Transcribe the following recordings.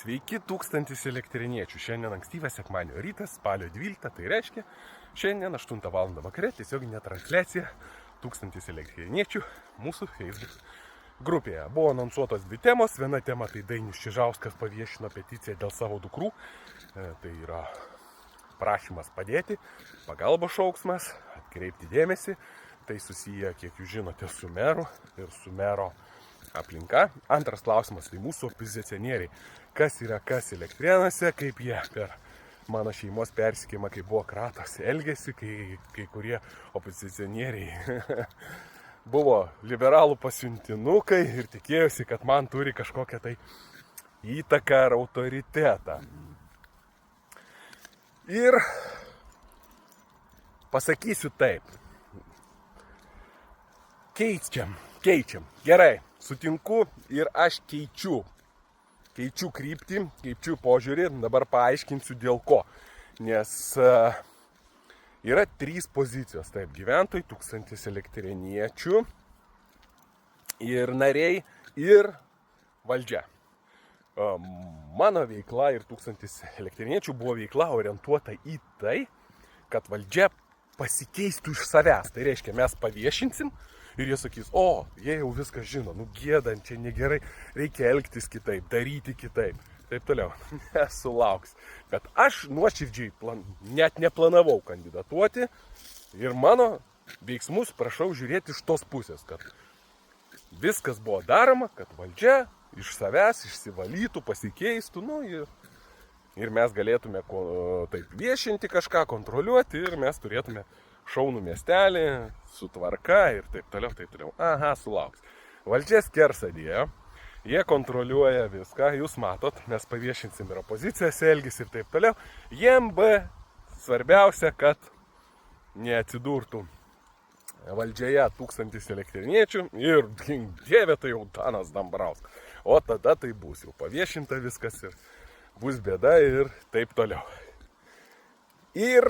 Sveiki 1000 elektriniečių. Šiandien ankstyvas sekmadienio rytas, spalio 12, tai reiškia, šiandien 8 val. Vakare tiesioginė transliacija 1000 elektriniečių mūsų Facebook grupėje. Buvo anonsuotos dvi temos. Viena tema tai Dainius Čižauskas paviešino peticiją dėl savo dukrų. Tai yra prašymas padėti, pagalbos šauksmas, atkreipti dėmesį. Tai susiję, kiek jūs žinote, su meru ir su mero aplinka. Antras klausimas, tai mūsų opozicionieriai. Kas yra kas Elektrėnuose, kaip jie per mano šeimos persikėjimą, kai buvo kratos, elgėsi, kai kurie opozicionieriai buvo liberalų pasiuntinukai ir tikėjosi, kad man turi kažkokią tai įtaką ar autoritetą. Ir pasakysiu taip. Keičiam. Gerai, sutinku ir aš keičiu kryptį, keičiu požiūrį, dabar paaiškinsiu dėl ko. Nes yra 3 pozicijos, taip, gyventojai, 1000 elektriniečių ir nariai ir valdžia. Mano veikla ir 1000 elektriniečių buvo veikla orientuota į tai, kad valdžia pasikeistų iš savęs. Tai reiškia, mes paviešinsim ir jie sakys, jie jau viską žino, gėdant, čia negerai, reikia elgtis kitaip, daryti kitaip, taip toliau. Nesulauks. Bet aš nuoširdžiai net neplanavau kandidatuoti ir mano veiksmus prašau žiūrėti iš tos pusės, kad viskas buvo daroma, kad valdžia iš savęs išsivalytų, pasikeistų, ir mes galėtume taip viešinti kažką, kontroliuoti ir mes turėtume šaunų miestelį, su tvarka ir taip toliau. Aha, sulauks. Valdžia skersadėjo, jie kontroliuoja viską, jūs matot, mes paviešinsim ir opozicijos elgesį ir taip toliau. Jiem svarbiausia, kad neatsidurtų valdžioje 1000 elektriniečių ir dieve tai jau Danas Dambrauskas. O tada tai bus jau paviešinta viskas ir bus bėda ir taip toliau. Ir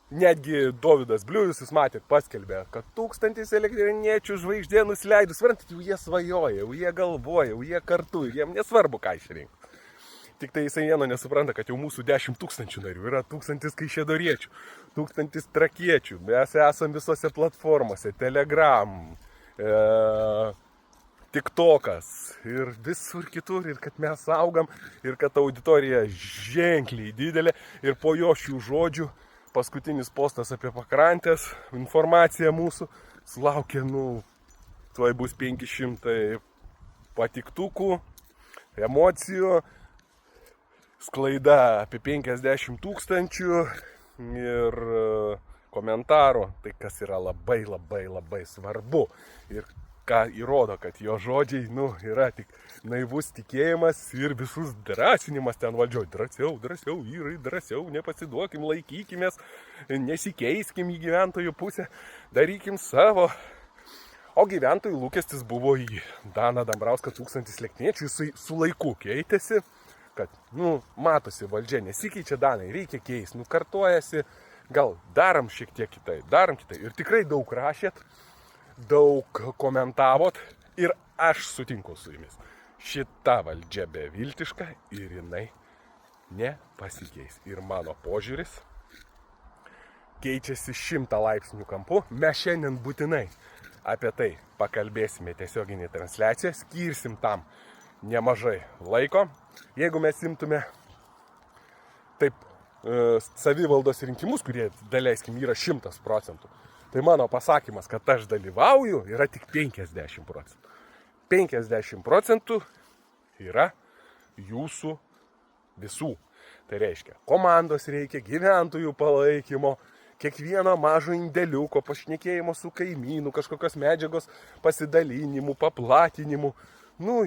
netgi Dovydas Bliujus, jūs matėt, paskelbė, kad 1000 elektriniečių žvaigždė nusileidus. Suprantat, jau jie svajoja, jau jie galvoja, jau jie kartu, jiem nesvarbu, ką išrinkti. Tik tai jisai vieno nesupranta, kad jau mūsų 10 000 narių yra 1000 kaišiadoriečių, 1000 trakiečių. Mes esam visose platformose, Telegram, TikTokas ir visur kitur, ir kad mes augam, ir kad auditorija ženkliai didelė, ir po jo šių žodžių paskutinis postas apie pakrantės, informacija mūsų sulaukė, tuoj bus 500 patiktukų, emocijų, sklaida apie 50 000 ir komentarų, tai kas yra labai svarbu. Ir ką įrodo, kad jo žodžiai, yra tik naivus tikėjimas ir visus drąsinimas ten valdžioj. Drąsiau, vyrai, drąsiau, nepasiduokim, laikykimės, nesikeiskim į gyventojų pusę, darykim savo. O gyventojų lūkestis buvo į Daną Dambrauską 1000 elektriniečių, jisai su laiku keitėsi, kad, matosi, valdžia nesikeičia, Danai, reikia keisti, kartojasi, gal darom šiek tiek kitaip. Ir tikrai daug rašėt, daug komentavot ir aš sutinku su jumis. Šita valdžia beviltiška ir jinai nepasikeis. Ir mano požiūris keičiasi 100 laipsnių kampu. Mes šiandien būtinai apie tai pakalbėsime tiesioginį transliaciją, skirsim tam nemažai laiko. Jeigu mes imtume taip savivaldos rinkimus, kurie, daleiskim, yra 100%, tai mano pasakymas, kad aš dalyvauju, yra tik 50%. 50% yra jūsų visų. Tai reiškia, komandos reikia, gyventojų palaikymo, kiekvieno mažo indėliuko, pašnekėjimo su kaimynu, kažkokios medžiagos pasidalinimų, paplatinimų,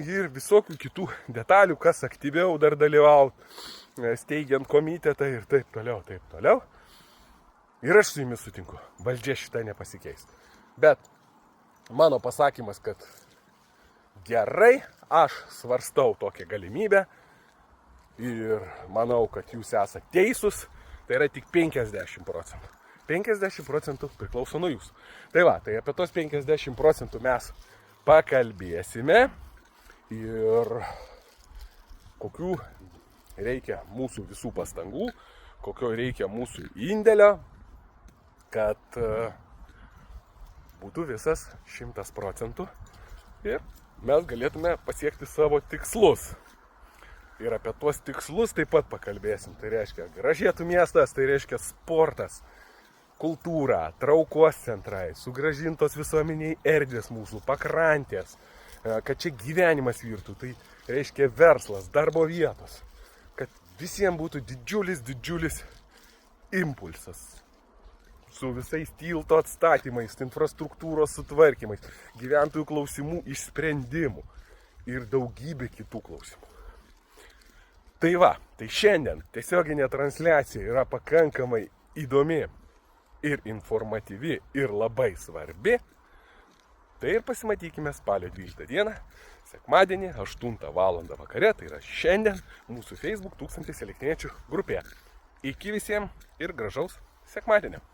ir visokių kitų detalių, kas aktyviau dar dalyvauti, steigiant komitetą ir taip toliau. Ir aš su jumis sutinku, valdžia šitą nepasikeis. Bet mano pasakymas, kad gerai, aš svarstau tokią galimybę ir manau, kad jūs esate teisūs, tai yra tik 50%. 50% priklauso nuo jūsų. Tai apie tos 50% mes pakalbėsime ir kokių reikia mūsų visų pastangų, kokio reikia mūsų indėlio, kad būtų visas 100% ir mes galėtume pasiekti savo tikslus. Ir apie tuos tikslus taip pat pakalbėsim. Tai reiškia gražėtų miestas, tai reiškia sportas, kultūra, traukos centrai, sugrąžintos visuomeniai erdvės mūsų, pakrantės, kad čia gyvenimas virtų, tai reiškia verslas, darbo vietos, kad visiems būtų didžiulis impulsas su visais tilto atstatymais, infrastruktūros sutvarkymais, gyventojų klausimų išsprendimų ir daugybė kitų klausimų. Tai va, tai šiandien tiesioginė transliacija yra pakankamai įdomi ir informatyvi ir labai svarbi. Tai ir pasimatykime spalio 12 dieną, sekmadienį, 8 val. Vakare, tai yra šiandien mūsų Facebook 1000 elektriniečių grupėje. Iki visiems ir gražaus sekmadienio.